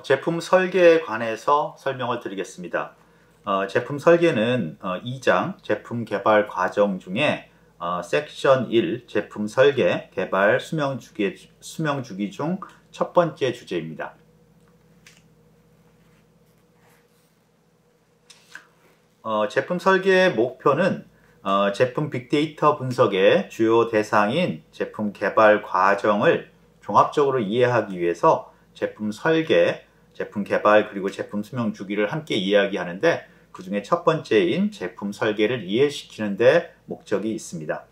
제품 설계에 관해서 설명을 드리겠습니다. 제품 설계는 2장 제품 개발 과정 중에 섹션 1 제품 설계, 개발, 수명 주기 중 첫 번째 주제입니다. 제품 설계의 목표는 제품 빅데이터 분석의 주요 대상인 제품 개발 과정을 종합적으로 이해하기 위해서 제품 설계, 제품 개발 그리고 제품 수명 주기를 함께 이야기하는데 그 중에 첫 번째인 제품 설계를 이해시키는 데 목적이 있습니다.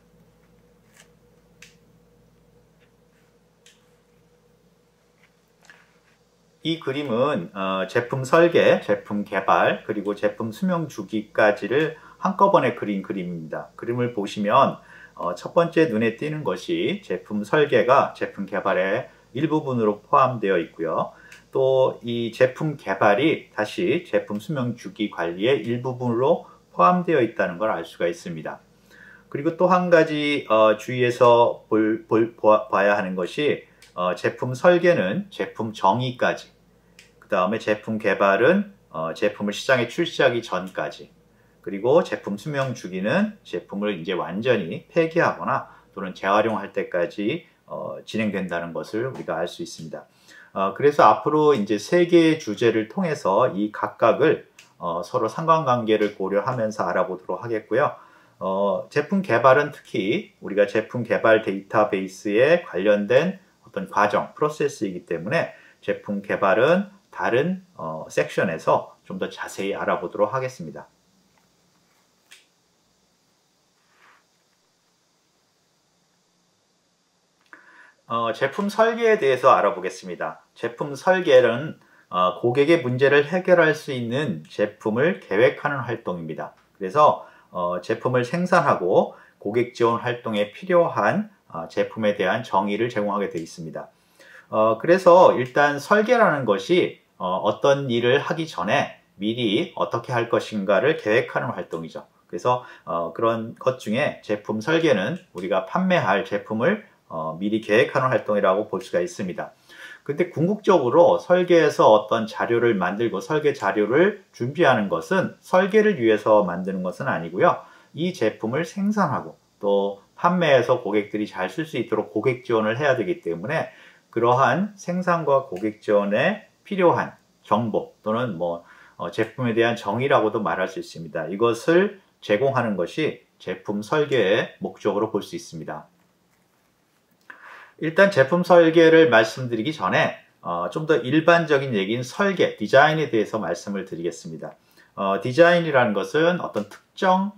이 그림은 제품 설계, 제품 개발 그리고 제품 수명 주기까지를 한꺼번에 그린 그림입니다. 그림을 보시면 첫 번째 눈에 띄는 것이 제품 설계가 제품 개발의 일부분으로 포함되어 있고요. 또 이 제품 개발이 다시 제품 수명 주기 관리의 일부분으로 포함되어 있다는 걸 알 수가 있습니다. 그리고 또 한 가지 주의해서 봐야 하는 것이 제품 설계는 제품 정의까지, 그 다음에 제품 개발은 제품을 시장에 출시하기 전까지, 그리고 제품 수명 주기는 제품을 이제 완전히 폐기하거나 또는 재활용할 때까지 진행된다는 것을 우리가 알 수 있습니다. 그래서 앞으로 이제 세 개의 주제를 통해서 이 각각을 서로 상관관계를 고려하면서 알아보도록 하겠고요. 제품 개발은 특히 우리가 제품 개발 데이터베이스에 관련된 어떤 과정, 프로세스이기 때문에 제품 개발은 다른 섹션에서 좀 더 자세히 알아보도록 하겠습니다. 제품 설계에 대해서 알아보겠습니다. 제품 설계는 고객의 문제를 해결할 수 있는 제품을 계획하는 활동입니다. 그래서 제품을 생산하고 고객 지원 활동에 필요한 제품에 대한 정의를 제공하게 되어 있습니다. 그래서 일단 설계라는 것이 어떤 일을 하기 전에 미리 어떻게 할 것인가를 계획하는 활동이죠. 그래서 그런 것 중에 제품 설계는 우리가 판매할 제품을 미리 계획하는 활동이라고 볼 수가 있습니다. 근데 궁극적으로 설계에서 어떤 자료를 만들고 설계 자료를 준비하는 것은 설계를 위해서 만드는 것은 아니고요. 이 제품을 생산하고 또 판매해서 고객들이 잘 쓸 수 있도록 고객 지원을 해야 되기 때문에 그러한 생산과 고객 지원에 필요한 정보 또는 제품에 대한 정의라고도 말할 수 있습니다. 이것을 제공하는 것이 제품 설계의 목적으로 볼 수 있습니다. 일단 제품 설계를 말씀드리기 전에 좀 더 일반적인 얘기인 설계, 디자인에 대해서 말씀을 드리겠습니다. 디자인이라는 것은 어떤 특정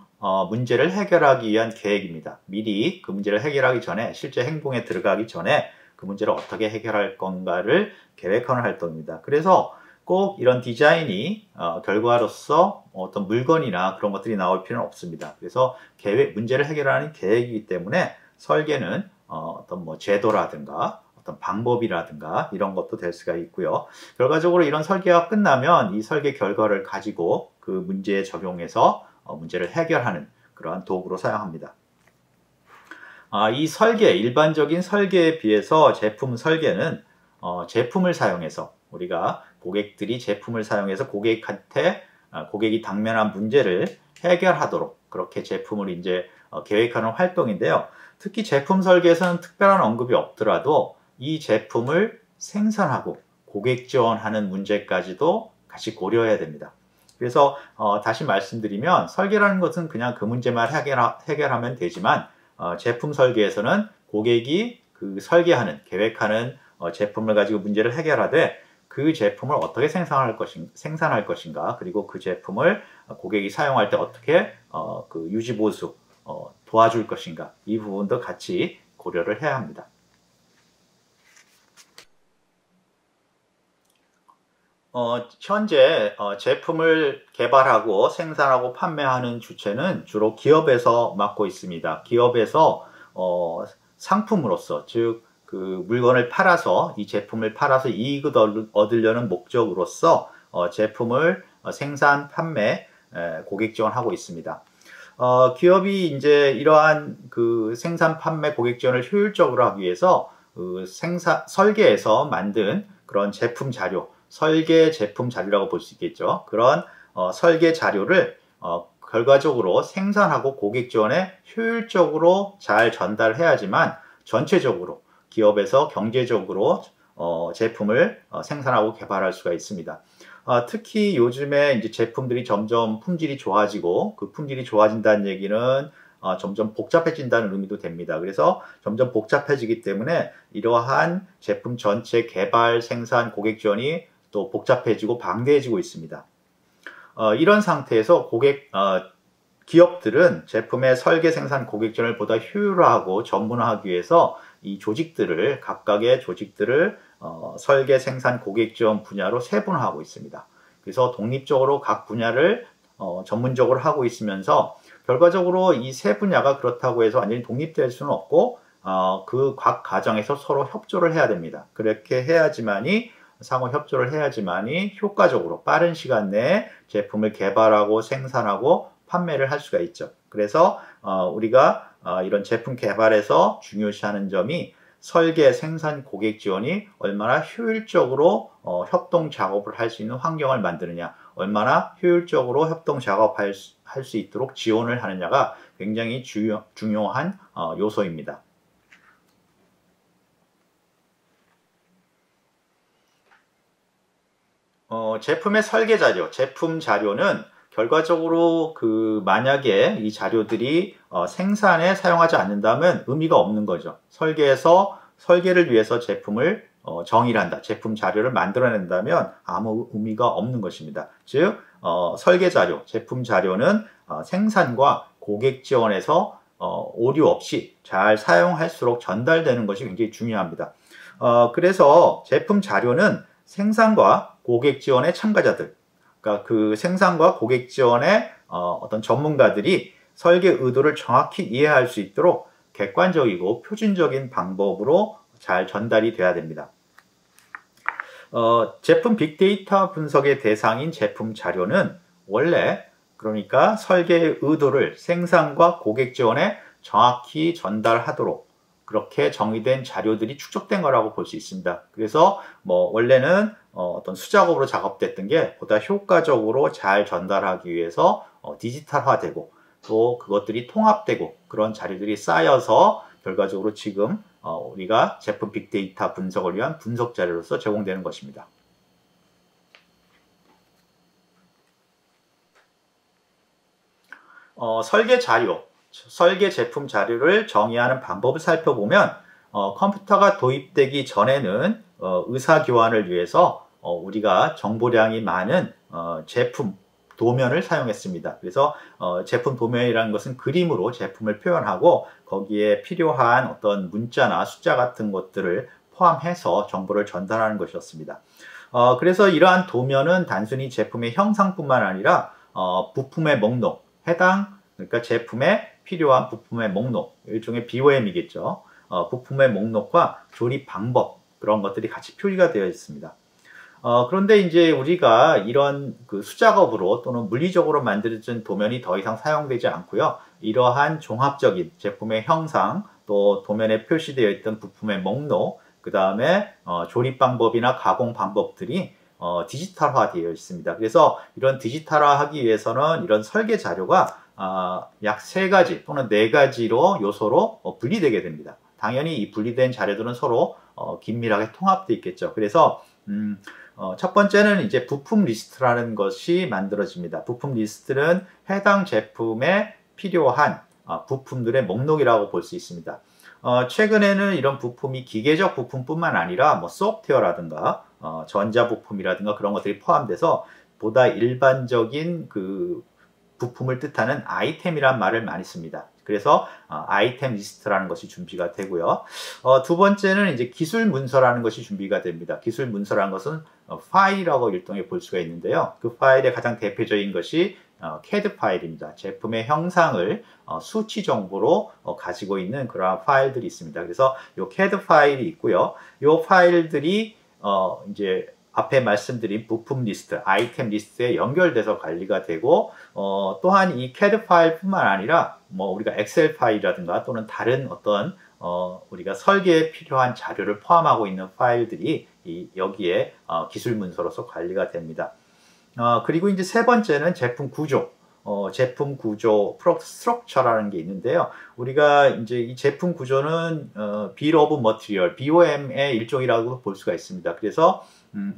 문제를 해결하기 위한 계획입니다. 미리 그 문제를 해결하기 전에, 실제 행동에 들어가기 전에 그 문제를 어떻게 해결할 건가를 계획하는 활동입니다. 그래서 꼭 이런 디자인이 결과로서 어떤 물건이나 그런 것들이 나올 필요는 없습니다. 그래서 문제를 해결하는 계획이기 때문에 설계는 어떤 제도라든가 어떤 방법이라든가 이런 것도 될 수가 있고요. 결과적으로 이런 설계가 끝나면 이 설계 결과를 가지고 그 문제에 적용해서 문제를 해결하는 그러한 도구로 사용합니다. 이 설계, 일반적인 설계에 비해서 제품 설계는 제품을 사용해서 우리가 고객들이 제품을 사용해서 고객이 당면한 문제를 해결하도록 그렇게 제품을 이제 계획하는 활동인데요. 특히 제품 설계에서는 특별한 언급이 없더라도 이 제품을 생산하고 고객 지원하는 문제까지도 같이 고려해야 됩니다. 그래서 다시 말씀드리면 설계라는 것은 그냥 그 문제만 해결하면 되지만 제품 설계에서는 고객이 그 설계하는, 계획하는 제품을 가지고 문제를 해결하되 그 제품을 어떻게 생산할 것인가 그리고 그 제품을 고객이 사용할 때 어떻게 그 유지 보수 도와줄 것인가 이 부분도 같이 고려를 해야 합니다. 현재 제품을 개발하고 생산하고 판매하는 주체는 주로 기업에서 맡고 있습니다. 기업에서 상품으로서 즉 그 물건을 팔아서 이 제품을 팔아서 이익을 얻으려는 목적으로서 제품을 생산, 판매 고객 지원하고 있습니다. 기업이 이제 이러한 그 생산, 판매, 고객 지원을 효율적으로 하기 위해서 설계에서 만든 그런 제품 자료, 설계 제품 자료라고 볼 수 있겠죠. 그런 설계 자료를 결과적으로 생산하고 고객 지원에 효율적으로 잘 전달해야지만 전체적으로 기업에서 경제적으로 제품을 생산하고 개발할 수가 있습니다. 특히 요즘에 이제 제품들이 점점 품질이 좋아지고 그 품질이 좋아진다는 얘기는 점점 복잡해진다는 의미도 됩니다. 그래서 점점 복잡해지기 때문에 이러한 제품 전체 개발, 생산, 고객 지원이 또 복잡해지고 방대해지고 있습니다. 이런 상태에서 기업들은 제품의 설계, 생산, 고객 지원을 보다 효율화하고 전문화하기 위해서 이 조직들을, 각각의 조직들을 설계, 생산, 고객 지원 분야로 세분화하고 있습니다. 그래서 독립적으로 각 분야를 전문적으로 하고 있으면서 결과적으로 이 세 분야가 그렇다고 해서 완전히 독립될 수는 없고 그 각 과정에서 서로 협조를 해야 됩니다. 그렇게 해야지만이 상호 협조를 해야지만이 효과적으로 빠른 시간 내에 제품을 개발하고 생산하고 판매를 할 수가 있죠. 그래서 우리가 이런 제품 개발에서 중요시하는 점이 설계, 생산, 고객 지원이 얼마나 효율적으로 협동 작업을 할 수 있는 환경을 만드느냐, 얼마나 효율적으로 협동 작업할 수 있도록 지원을 하느냐가 굉장히 중요한 요소입니다. 제품의 설계 자료, 제품 자료는 결과적으로 만약에 이 자료들이 생산에 사용하지 않는다면 의미가 없는 거죠. 설계를 위해서 제품을 정의를 한다. 제품 자료를 만들어낸다면 아무 의미가 없는 것입니다. 즉, 설계 자료, 제품 자료는 생산과 고객 지원에서 오류 없이 잘 사용할수록 전달되는 것이 굉장히 중요합니다. 그래서 제품 자료는 생산과 고객 지원의 참가자들, 그러니까 그 생산과 고객 지원의 어떤 전문가들이 설계 의도를 정확히 이해할 수 있도록 객관적이고 표준적인 방법으로 잘 전달이 돼야 됩니다. 제품 빅데이터 분석의 대상인 제품 자료는 원래 그러니까 설계의 의도를 생산과 고객 지원에 정확히 전달하도록 그렇게 정의된 자료들이 축적된 거라고 볼 수 있습니다. 그래서 원래는 어떤 수작업으로 작업됐던 게 보다 효과적으로 잘 전달하기 위해서 디지털화되고 또 그것들이 통합되고 그런 자료들이 쌓여서 결과적으로 지금 우리가 제품 빅데이터 분석을 위한 분석 자료로서 제공되는 것입니다. 설계 자료, 설계 제품 자료를 정의하는 방법을 살펴보면 컴퓨터가 도입되기 전에는 의사교환을 위해서 우리가 정보량이 많은 제품 도면을 사용했습니다. 그래서 제품 도면이라는 것은 그림으로 제품을 표현하고 거기에 필요한 어떤 문자나 숫자 같은 것들을 포함해서 정보를 전달하는 것이었습니다. 그래서 이러한 도면은 단순히 제품의 형상뿐만 아니라 부품의 목록, 그러니까 제품에 필요한 부품의 목록, 일종의 BOM이겠죠. 부품의 목록과 조립 방법, 그런 것들이 같이 표기가 되어 있습니다. 그런데 이제 우리가 이런 수작업으로 또는 물리적으로 만들어진 도면이 더 이상 사용되지 않고요. 이러한 종합적인 제품의 형상, 또 도면에 표시되어 있던 부품의 목록, 그 다음에 조립 방법이나 가공 방법들이 디지털화 되어 있습니다. 그래서 이런 디지털화하기 위해서는 이런 설계 자료가 약 3가지 또는 4가지로 요소로 분리되게 됩니다. 당연히 이 분리된 자료들은 서로 긴밀하게 통합되어 있겠죠. 그래서 첫 번째는 이제 부품 리스트라는 것이 만들어집니다. 부품 리스트는 해당 제품에 필요한 부품들의 목록이라고 볼 수 있습니다. 최근에는 이런 부품이 기계적 부품뿐만 아니라 소프트웨어라든가 전자부품이라든가 그런 것들이 포함돼서 보다 일반적인 부품을 뜻하는 아이템이란 말을 많이 씁니다. 그래서 아이템 리스트라는 것이 준비가 되고요. 두 번째는 이제 기술 문서라는 것이 준비가 됩니다. 기술 문서라는 것은 파일이라고 일종의 볼 수가 있는데요. 그 파일의 가장 대표적인 것이 CAD 파일입니다. 제품의 형상을 수치 정보로 가지고 있는 그러한 파일들이 있습니다. 그래서 이 CAD 파일이 있고요. 이 파일들이 이제 앞에 말씀드린 부품 리스트, 아이템 리스트에 연결돼서 관리가 되고 또한 이 CAD 파일뿐만 아니라 뭐 우리가 엑셀 파일이라든가 또는 다른 어떤 우리가 설계에 필요한 자료를 포함하고 있는 파일들이 여기에 기술 문서로서 관리가 됩니다. 그리고 이제 세 번째는 제품 구조. 제품 구조, 프로덕트 스트럭처라는 게 있는데요. 우리가 이제 이 제품 구조는 Bill of Material, BOM의 일종이라고 볼 수가 있습니다. 그래서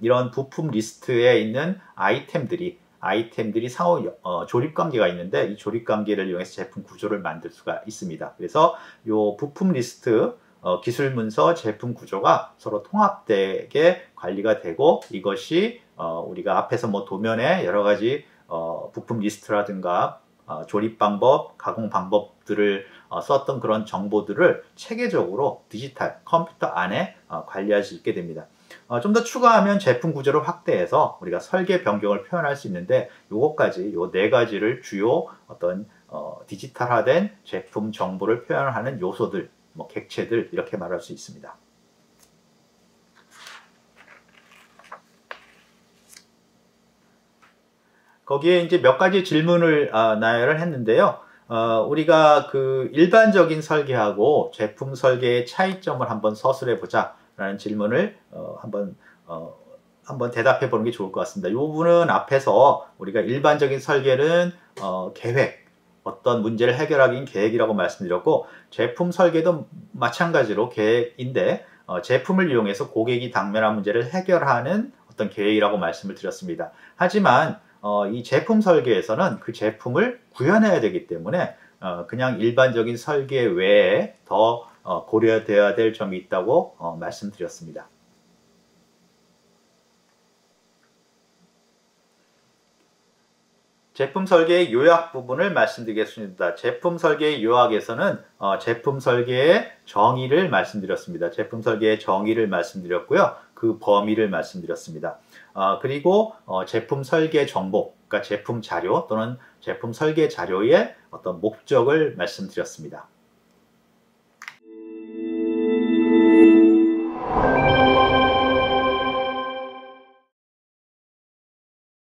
이런 부품 리스트에 있는 아이템들이 상호 조립 관계가 있는데 이 조립 관계를 이용해서 제품 구조를 만들 수가 있습니다. 그래서 이 부품 리스트, 기술 문서, 제품 구조가 서로 통합되게 관리가 되고 이것이 우리가 앞에서 뭐 도면에 여러 가지 부품 리스트라든가 조립 방법, 가공 방법들을 썼던 그런 정보들을 체계적으로 디지털 컴퓨터 안에 관리할 수 있게 됩니다. 좀 더 추가하면 제품 구조를 확대해서 우리가 설계 변경을 표현할 수 있는데 요것까지 요 네 가지를 주요 어떤 디지털화된 제품 정보를 표현하는 요소들, 뭐 객체들 이렇게 말할 수 있습니다. 거기에 이제 몇 가지 질문을 나열을 했는데요. 우리가 그 일반적인 설계하고 제품 설계의 차이점을 한번 서술해 보자 라는 질문을 한번 대답해 보는 게 좋을 것 같습니다. 이 부분은 앞에서 우리가 일반적인 설계는 계획, 어떤 문제를 해결하기 위한 계획이라고 말씀드렸고 제품 설계도 마찬가지로 계획인데 제품을 이용해서 고객이 당면한 문제를 해결하는 어떤 계획이라고 말씀을 드렸습니다. 하지만 이 제품 설계에서는 그 제품을 구현해야 되기 때문에 그냥 일반적인 설계 외에 더 고려되어야 될 점이 있다고 말씀드렸습니다. 제품 설계의 요약 부분을 말씀드리겠습니다. 제품 설계의 요약에서는 제품 설계의 정의를 말씀드렸습니다. 제품 설계의 정의를 말씀드렸고요. 그 범위를 말씀드렸습니다. 그리고 제품 설계 정보, 그러니까 제품 자료 또는 제품 설계 자료의 어떤 목적을 말씀드렸습니다.